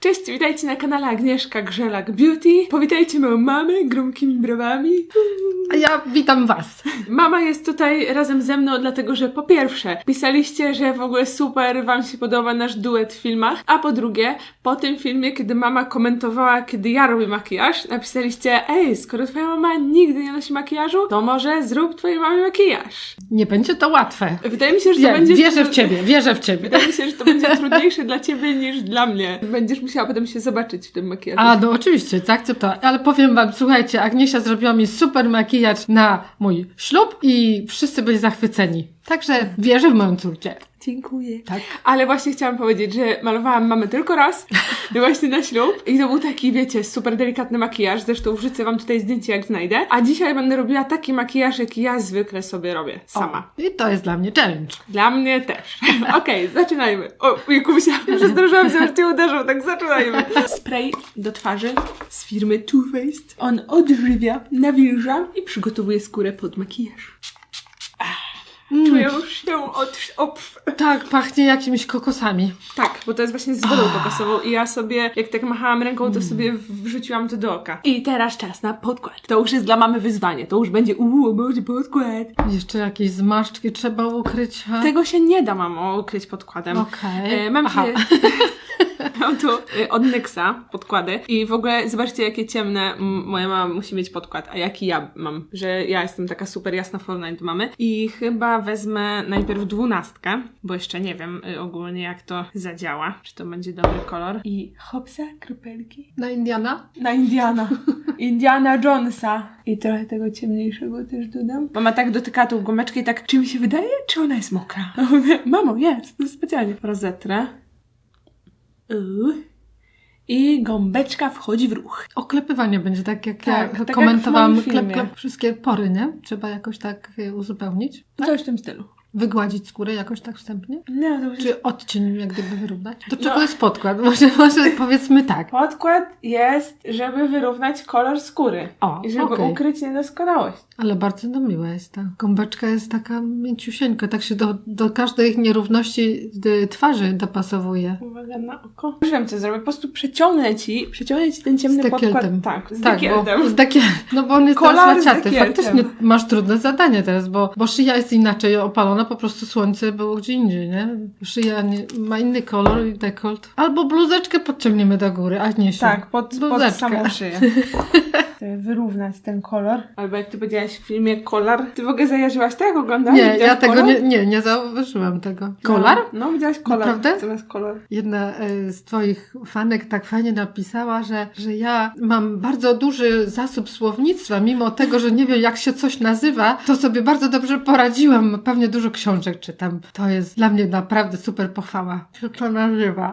Cześć, witajcie na kanale Agnieszka Grzelak Beauty. Powitajcie moją mamę gromkimi brawami. A ja witam was. Mama jest tutaj razem ze mną, dlatego że po pierwsze pisaliście, że w ogóle super wam się podoba nasz duet w filmach, a po drugie, po tym filmie, kiedy mama komentowała, kiedy ja robię makijaż, napisaliście: ej, skoro twoja mama nigdy nie nosi makijażu, to może zrób twojej mamie makijaż. Nie będzie to łatwe. Wydaje mi się, że to będzie... Wierzę w ciebie, wierzę w ciebie. Wydaje mi się, że to będzie trudniejsze dla ciebie niż dla mnie. Będziesz musiała potem się zobaczyć w tym makijażu. A, no oczywiście, tak, to. Ale powiem wam, słuchajcie, Agniesia zrobiła mi super makijaż na mój ślub i wszyscy byli zachwyceni. Także wierzę w moją córkę. Dziękuję. Tak. Ale właśnie chciałam powiedzieć, że malowałam mamę tylko raz, właśnie na ślub. I to był taki, wiecie, super delikatny makijaż. Zresztą wrzucę wam tutaj zdjęcie, jak znajdę. A dzisiaj będę robiła taki makijaż, jaki ja zwykle sobie robię. Sama. O, i to jest dla mnie challenge. Dla mnie też. Okej, zaczynajmy. O, Jakubusia, przestraszyłam się, że cię uderzą, tak zaczynajmy. Spray do twarzy z firmy Too Faced. On odżywia, nawilża i przygotowuje skórę pod makijaż. Czuję już się Tak, pachnie jakimiś kokosami. Tak, bo to jest właśnie z wodą kokosową i ja sobie, jak tak machałam ręką, to sobie wrzuciłam to do oka. I teraz czas na podkład. To już jest dla mamy wyzwanie. To już będzie, będzie podkład. Jeszcze jakieś zmarszczki trzeba ukryć. Ha? Tego się nie da, mamo, ukryć podkładem. Okej. Mam tu od NYXa podkłady i w ogóle zobaczcie, jakie ciemne moja mama musi mieć podkład, a jaki ja mam, że ja jestem taka super jasna w porównaniu do mamy. I chyba wezmę najpierw 12, bo jeszcze nie wiem ogólnie, jak to zadziała, czy to będzie dobry kolor. I hopsa, kropelki. Na Indiana? Na Indiana. Indiana Jonesa. I trochę tego ciemniejszego też dodam. Mama tak dotyka tą gumeczkę i tak, czy mi się wydaje, czy ona jest mokra? Mamo, jest, to specjalnie. Rozetrę. I gąbeczka wchodzi w ruch. Oklepywanie będzie tak, jak Tak, ja tak komentowałam. jak w moim filmie. Klep, wszystkie pory, nie? Trzeba jakoś tak uzupełnić. Tak? Coś w tym stylu. Wygładzić skórę jakoś tak wstępnie? Nie, to już Czy odcień jak gdyby wyrównać? Do No. czego jest podkład? Może powiedzmy tak. podkład jest, żeby wyrównać kolor skóry. O, I żeby okej. ukryć niedoskonałość. Ale bardzo miła jest ta gąbeczka, jest taka mięciusieńka, tak się do każdej nierówności twarzy dopasowuje. Uwaga na oko. Już wiem, co zrobię. Po prostu przeciągnę ci ten ciemny Z podkład. dekieltem. Tak, z Tak, dekieltem. no bo on jest Kolar teraz z łaciaty. dekieltem. Faktycznie masz trudne zadanie teraz, bo szyja jest inaczej opalona, po prostu słońce było gdzie indziej, nie? Szyja ma inny kolor i dekolt. Albo bluzeczkę podciągniemy do góry, a nie się. Tak, pod Bluzeczkę. samą szyję. Chcę wyrównać ten kolor. Albo jak ty powiedziałaś w filmie kolar. Ty w ogóle zajarzyłaś tak? Oglądałaś? Nie, ja Widziałaś tego kolor? nie zauważyłam tego. Kolar? No, widziałaś kolor. Naprawdę? Zamiast kolor. Jedna z twoich fanek tak fajnie napisała, że ja mam bardzo duży zasób słownictwa, mimo tego, że nie wiem jak się coś nazywa, to sobie bardzo dobrze poradziłam. Pewnie dużo książek czytam. To jest dla mnie naprawdę super pochwała. Co to nazywa?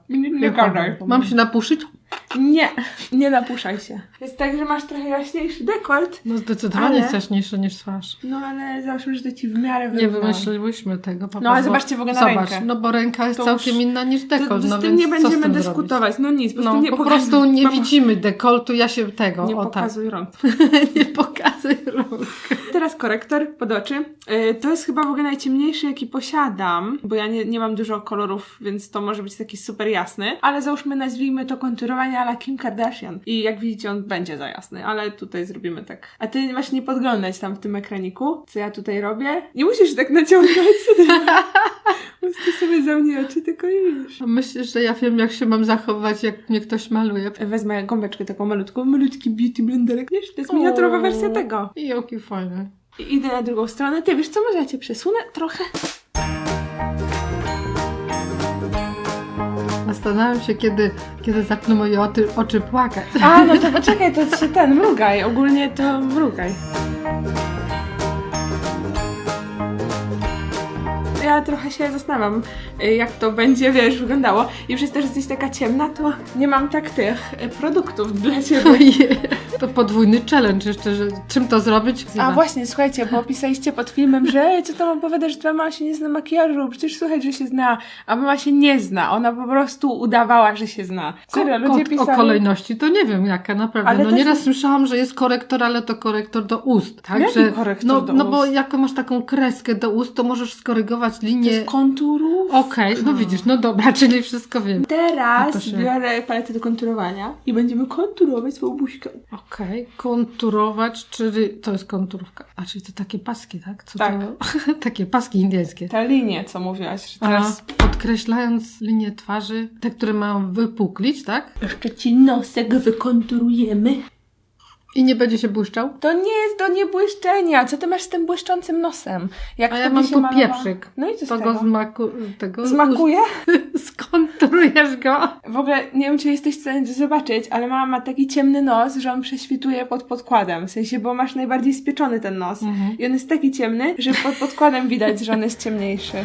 Nie gadaj. Mam się napuszyć? Nie napuszczaj się. Jest tak, że masz trochę jaśniejszy dekolt. No zdecydowanie Ale- jest jaśniejsze niż twarz. No ale załóżmy, że to ci w miarę Nie wyrównałam. wymyśliłyśmy tego. No ale zobaczcie w ogóle na Zobacz, rękę. no bo ręka jest To całkiem już- inna niż dekolt. To No z tym więc nie co z będziemy tym dyskutować. No nic, po prostu No nie po pokazuj. prostu nie Mamo, widzimy dekoltu, ja się tego. Nie o pokazuj rąk. tak. Nie pokazuj rąk. Teraz korektor pod oczy. To jest chyba w ogóle najciemniejszy, jaki posiadam, bo ja nie mam dużo kolorów, więc to może być taki super jasny, ale załóżmy, nazwijmy to konturowanie a la Kim Kardashian. I jak widzicie, on będzie za jasny, ale tutaj zrobimy tak. A ty masz nie podglądać tam w tym ekraniku, co ja tutaj robię. Nie musisz tak naciągać. Po prostu sobie zamknij oczy, tylko i widzisz. A myślisz, że ja wiem, jak się mam zachować, jak mnie ktoś maluje? Wezmę gąbeczkę taką malutki beauty blenderek. Wiesz, to jest miniaturowa wersja tego. I jaki fajny. I idę na drugą stronę. Ty wiesz co, może ja cię przesunę trochę? Zastanawiam się, kiedy zaczną moje oczy płakać. A, no to poczekaj, to się mrugaj. Ogólnie to mrugaj. Ja trochę się zastanawiam, jak to będzie, wiesz, wyglądało. I przez to, że jesteś taka ciemna, to nie mam tak tych produktów dla ciebie. Ojej, to podwójny challenge jeszcze, że czym to zrobić? A właśnie, słuchajcie, bo pisaliście pod filmem, że co tam opowiadasz, że twoja mama się nie zna makijażu, przecież słychać, że się zna, a mama się nie zna, ona po prostu udawała, że się zna. Serio, ludzie pisali... O kolejności to nie wiem jaka, naprawdę. Ale No też- nieraz słyszałam, że jest korektor, ale to korektor do ust. Tak? Jaki że, korektor no, do no bo ust? jak masz taką kreskę do ust, to możesz skorygować konturować To linię... jest konturów. Okej, no widzisz, no dobra, czyli wszystko wiem. Teraz No to się- biorę paletę do konturowania i będziemy konturować swoją buźkę. Okej, konturować, czyli to jest konturówka. A czyli to takie paski, tak? Co Tak. To? Takie paski indyjskie. Te linie, co mówiłaś, że Teraz teraz podkreślając linię twarzy, te, które mają wypuklić, tak? jeszcze ci nosek wykonturujemy. I nie będzie się błyszczał? To nie jest do niebłyszczenia. Co ty masz z tym błyszczącym nosem? Jak A to ja by mam się tu malowa- pieprzyk. No i co z To tego? go tego Smakuje? skonturujesz go. W ogóle nie wiem, czy jesteś w stanie to zobaczyć, ale mama ma taki ciemny nos, że on prześwituje pod podkładem. W sensie, bo masz najbardziej spieczony ten nos. I on jest taki ciemny, że pod podkładem widać, że on jest ciemniejszy.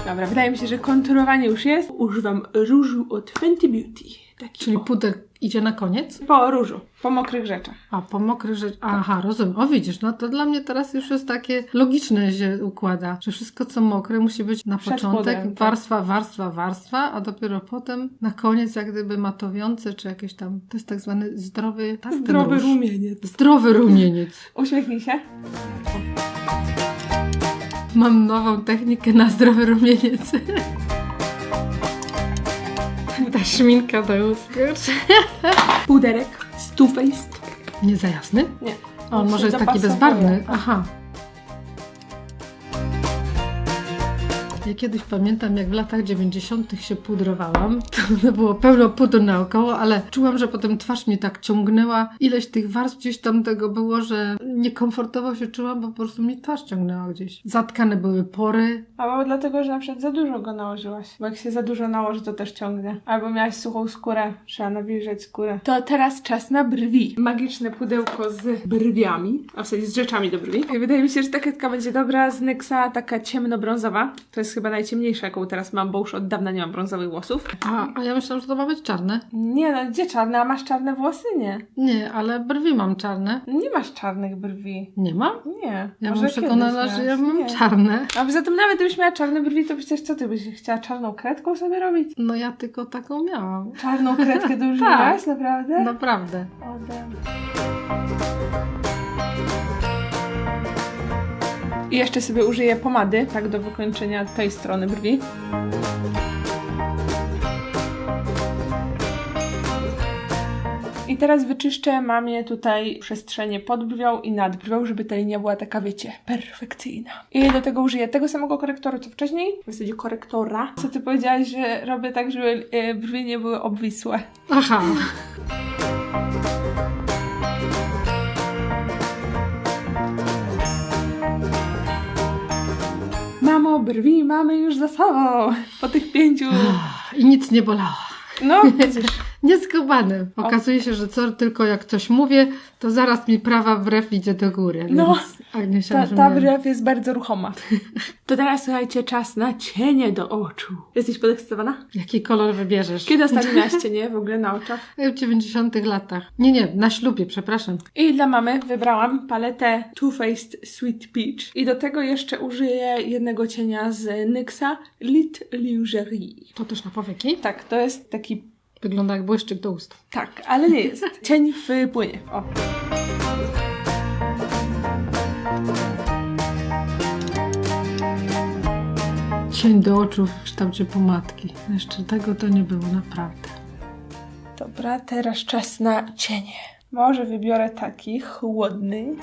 Dobra, wydaje mi się, że konturowanie już jest. Używam różu od Fenty Beauty. Taki Czyli puder idzie na koniec? po różu, po mokrych rzeczach. A, po mokrych rzeczach. Aha, rozumiem. O, widzisz, no to dla mnie teraz już jest takie logiczne się układa, że wszystko co mokre musi być na Przed początek pudrem, tak. warstwa, a dopiero potem na koniec jak gdyby matowiące, czy jakieś tam, to jest tak zwany zdrowy Zdrowy róż. rumieniec. Zdrowy rumieniec. Uśmiechnij się. Mam nową technikę na zdrowy rumieniec. Ta szminka do ust. Puderek z Too Faced. Nie za jasny? Nie. On się może jest taki dopasowuje. bezbarwny. Aha. Ja kiedyś pamiętam, jak w latach 90. się pudrowałam. To było pełno pudru naokoło, ale czułam, że potem twarz mnie tak ciągnęła. Ileś tych warstw gdzieś tam tego było, że niekomfortowo się czułam, bo po prostu mi twarz ciągnęła gdzieś. Zatkane były pory. Albo dlatego, że na przykład za dużo go nałożyłaś. Bo jak się za dużo nałoży, to też ciągnie. Albo miałaś suchą skórę. Trzeba nawilżeć skórę. To teraz czas na brwi. Magiczne pudełko z brwiami. A w sensie z rzeczami do brwi. I wydaje mi się, że ta kredka będzie dobra z NYXa, taka ciemno-brązowa. To jest chyba najciemniejsza, jaką teraz mam, bo już od dawna nie mam brązowych włosów. A ja myślałam, że to ma być czarne. Nie no, gdzie czarne? A masz czarne włosy? Nie. Nie, ale brwi mam czarne. Nie masz czarnych brwi. Nie mam? Nie. Ja Może byłam przekonana, kiedyś że ja miałaś. mam Nie. czarne. A poza tym nawet gdybyś miała czarne brwi, to przecież co ty byś chciała czarną kredką sobie robić? No ja tylko taką miałam. Czarną kredkę to już miałaś, naprawdę? Naprawdę. Ode. I jeszcze sobie użyję pomady, tak do wykończenia tej strony brwi. I teraz wyczyszczę mamie tutaj przestrzenie pod brwią i nad brwią, żeby ta linia była taka, wiecie, perfekcyjna. I do tego użyję tego samego korektoru, co wcześniej. W zasadzie korektora. Co ty powiedziałaś, że robię tak, żeby brwi nie były obwisłe. Aha. Mamo, brwi mamy już za sobą. Po tych 5... I nic nie bolało. No, widzisz. Nieskubany. Okazuje się, że co tylko jak coś mówię, to zaraz mi prawa brew idzie do góry. No, Więc Agniesia, że ta mnie- brew jest bardzo ruchoma. To teraz, słuchajcie, czas na cienie do oczu. Jesteś podekscytowana? Jaki kolor wybierzesz? Kiedy ostatnio miałaś cienie w ogóle na oczach? W 90 latach. Nie, na ślubie, przepraszam. I dla mamy wybrałam paletę Too Faced Sweet Peach. I do tego jeszcze użyję jednego cienia z NYXa Lit Lingerie. To też na powieki? Tak, to jest taki... Wygląda jak błyszczyk do ust. Tak, ale nie jest. Cień w płynie. O. Cień do oczu w kształcie pomadki. Jeszcze tego to nie było, naprawdę. Dobra, teraz czas na cienie. Może wybiorę taki chłodny.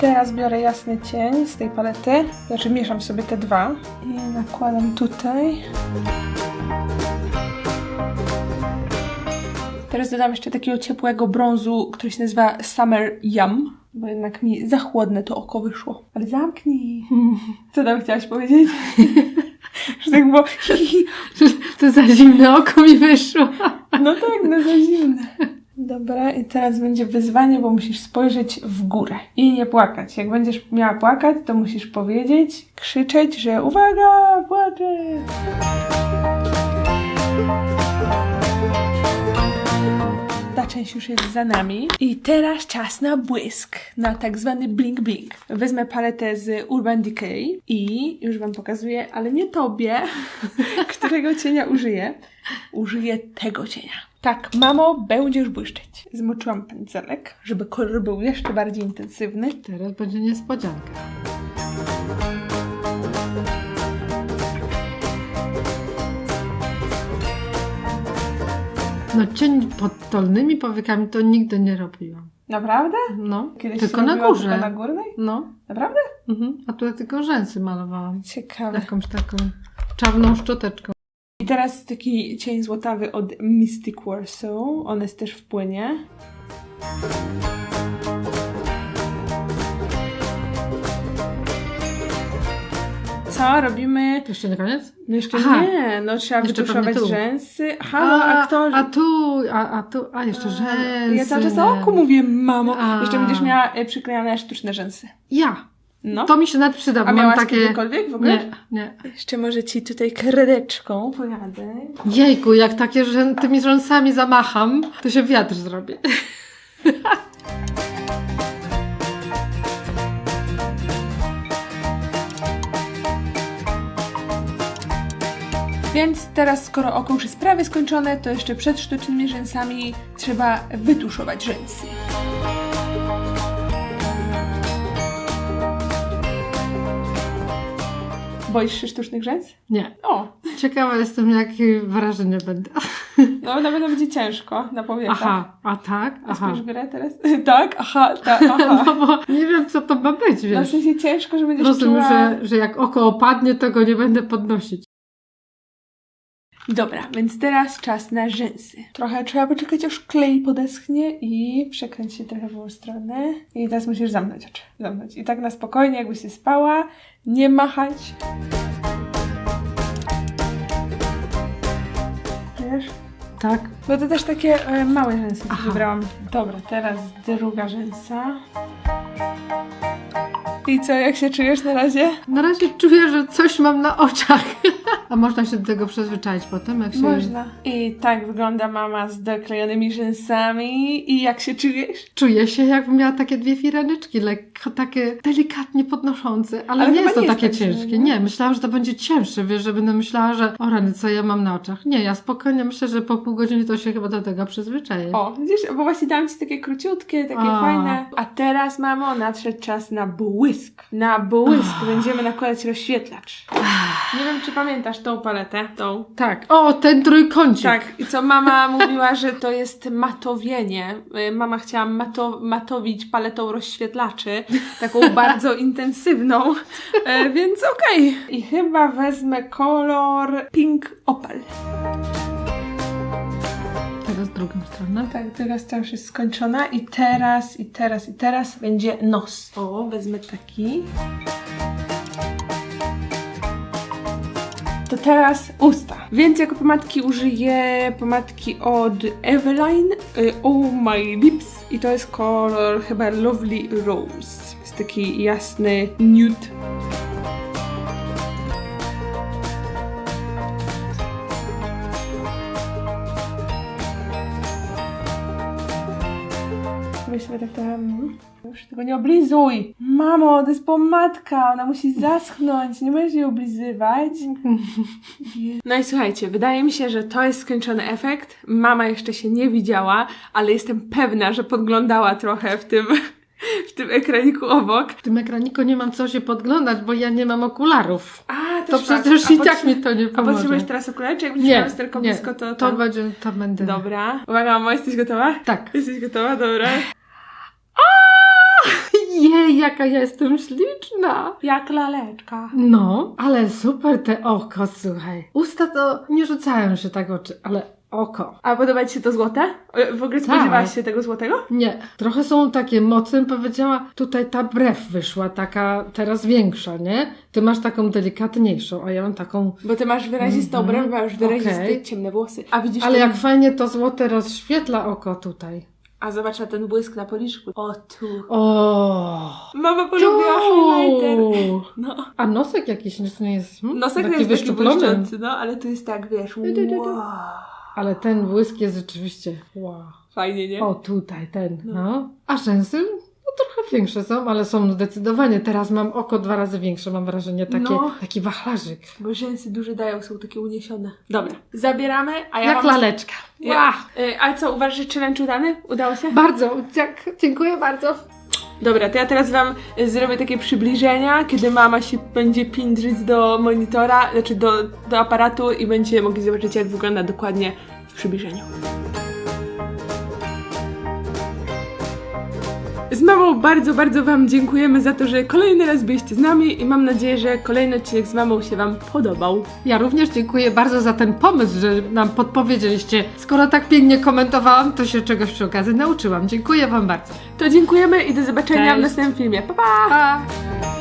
Teraz biorę jasny cień z tej palety. Znaczy mieszam sobie te dwa. I nakładam tutaj. Teraz dodam jeszcze takiego ciepłego brązu, który się nazywa Summer Yum. Bo jednak mi za chłodne to oko wyszło. Ale zamknij. Co tam chciałaś powiedzieć? Że tak było... To za zimne oko mi wyszło. No tak, no za zimne. Dobra, i teraz będzie wyzwanie, bo musisz spojrzeć w górę i nie płakać. Jak będziesz miała płakać, to musisz powiedzieć, krzyczeć, że uwaga, płaczę! Dać część już jest za nami. I teraz czas na błysk, na tak zwany bling bling. Wezmę paletę z Urban Decay i już wam pokazuję, ale nie tobie, którego cienia użyję. Użyję tego cienia. Tak, mamo, będziesz błyszczeć. Zmoczyłam pędzelek, żeby kolor był jeszcze bardziej intensywny. Teraz będzie niespodzianka. No cień pod dolnymi powiekami to nigdy nie robiłam. Naprawdę? No, Kiedyś tylko się na robiła górze. tylko na górnej? No, Naprawdę? a tutaj tylko rzęsy malowałam. Ciekawe. Jakąś taką czarną szczoteczką. I teraz taki cień złotawy od Mystic Warsaw. On jest też w płynie. Co robimy? To jeszcze nie koniec? No jeszcze Aha. nie, no trzeba Jeszcze wytuszować pewnie tu. rzęsy. Aha, no aktorzy. A jeszcze rzęsy. Ja cały czas o oku mówię, mamo. A. Jeszcze będziesz miała przyklejane sztuczne rzęsy. Ja. No. To mi się nawet przyda, bo A mam miałaś takie... kiedykolwiek w ogóle? Nie. Jeszcze może ci tutaj kredeczką pojadę. Jejku, jak takie tymi rzęsami zamacham, to się wiatr zrobi. Więc teraz, skoro oko już jest prawie skończone, to jeszcze przed sztucznymi rzęsami trzeba wytuszować rzęsy. Boisz się sztucznych rzęs? Nie. O, Ciekawa jestem, jakie wrażenie będę. no na pewno będzie ciężko na powiekach. Aha, a tak? A Aha. spójrz w grę teraz? Tak, aha, tak, aha. No bo nie wiem, co to ma być, No w wiesz. sensie ciężko, że będziesz Rozumiem, czuła... że jak oko opadnie, to go nie będę podnosić. Dobra, więc teraz czas na rzęsy. Trochę trzeba poczekać, aż klej podeschnie i przekręć się trochę w drugą stronę. I teraz musisz zamknąć oczy. Zamknąć. I tak na spokojnie, jakbyś się spała, nie machać. Wiesz? Tak? Bo to też takie małe rzęsy Aha. wybrałam. Dobra, teraz druga rzęsa. I co, jak się czujesz na razie? Na razie czuję, że coś mam na oczach. A można się do tego przyzwyczaić potem, jak się... Można. I tak wygląda mama z doklejonymi rzęsami. I jak się czujesz? Czuję się, jakbym miała takie dwie firaneczki, lekko takie delikatnie podnoszące, ale nie chyba jest to nie jest takie tak źle, ciężkie. nie? Nie, myślałam, że to będzie cięższe, wiesz, że będę myślała, że o rany, co ja mam na oczach. Nie, ja spokojnie myślę, że po pół godziny to się chyba do tego przyzwyczaję. O, widzisz, bo właśnie dałam ci takie króciutkie, takie A. fajne. A teraz, mamo, nadszedł czas na błysk. Na błysk będziemy nakładać rozświetlacz. Nie wiem, czy pamiętasz tą paletę? Tą. Tak. O, ten trójkącik. Tak, i co mama mówiła, że to jest matowienie. Mama chciała matowić paletą rozświetlaczy, taką bardzo intensywną, więc okej. I chyba wezmę kolor Pink Opal. Teraz drugą stronę. Tak, teraz to już jest skończona i teraz będzie nos. O, wezmę taki. To teraz usta. Więc jako pomadki użyję pomadki od Eveline Oh My Lips i to jest kolor chyba Lovely Rose. Jest taki jasny nude. Weź sobie tak tam... Już tego nie oblizuj! Mamo, to jest pomadka, ona musi zaschnąć, nie możesz jej oblizywać. No i słuchajcie, wydaje mi się, że to jest skończony efekt. Mama jeszcze się nie widziała, ale jestem pewna, że podglądała trochę w tym ekraniku obok. W tym ekraniku nie mam co się podglądać, bo ja nie mam okularów. A, To przecież i tak mi to nie A pomoże. potrzebujesz teraz okulary, czy jak będziesz miała lusterko blisko, to... To będę... Dobra. Uwaga, mamo, jesteś gotowa? Tak. Jesteś gotowa? Dobra. Jej, jaka ja jestem śliczna. Jak laleczka. No, ale super te oko, słuchaj. Usta to nie rzucają się tak oczy, ale oko. A podoba ci się to złote? W ogóle Tak. spodziewałaś się tego złotego? Nie, trochę są takie mocne, powiedziała, tutaj ta brew wyszła, taka teraz większa, nie? Ty masz taką delikatniejszą, a ja mam taką... Bo ty masz wyrazistą brew, masz wyraziste Okej. ciemne włosy. A widzisz Ale ten... jak fajnie to złote rozświetla oko tutaj. A zobacz na ten błysk na policzku. O, tu. O, Mama polubiła highlighter. No. A nosek jakiś nie jest? Nosek taki jest taki wyszczuplony. błyszczący, no, ale tu jest tak, wiesz, wow. Ale ten błysk jest rzeczywiście, wow. Fajnie, nie? O, tutaj ten, no. A rzęsy? No trochę większe są, ale są zdecydowanie. Teraz mam oko 2 razy większe, mam wrażenie, taki wachlarzyk. Bo rzęsy duże dają, są takie uniesione. Dobra, zabieramy, a ja Jak mam... laleczka. Ja. A co, uważasz, że challenge udany? Udało się? Bardzo, dziękuję bardzo. Dobra, to ja teraz wam zrobię takie przybliżenia, kiedy mama się będzie pindrzyć do monitora, znaczy do aparatu i będziecie mogli zobaczyć, jak wygląda dokładnie w przybliżeniu. Z mamą bardzo, bardzo wam dziękujemy za to, że kolejny raz byliście z nami i mam nadzieję, że kolejny odcinek z mamą się wam podobał. Ja również dziękuję bardzo za ten pomysł, że nam podpowiedzieliście. Skoro tak pięknie komentowałam, to się czegoś przy okazji nauczyłam. Dziękuję wam bardzo. To dziękujemy i do zobaczenia Cześć. w następnym filmie. Pa, pa! Pa!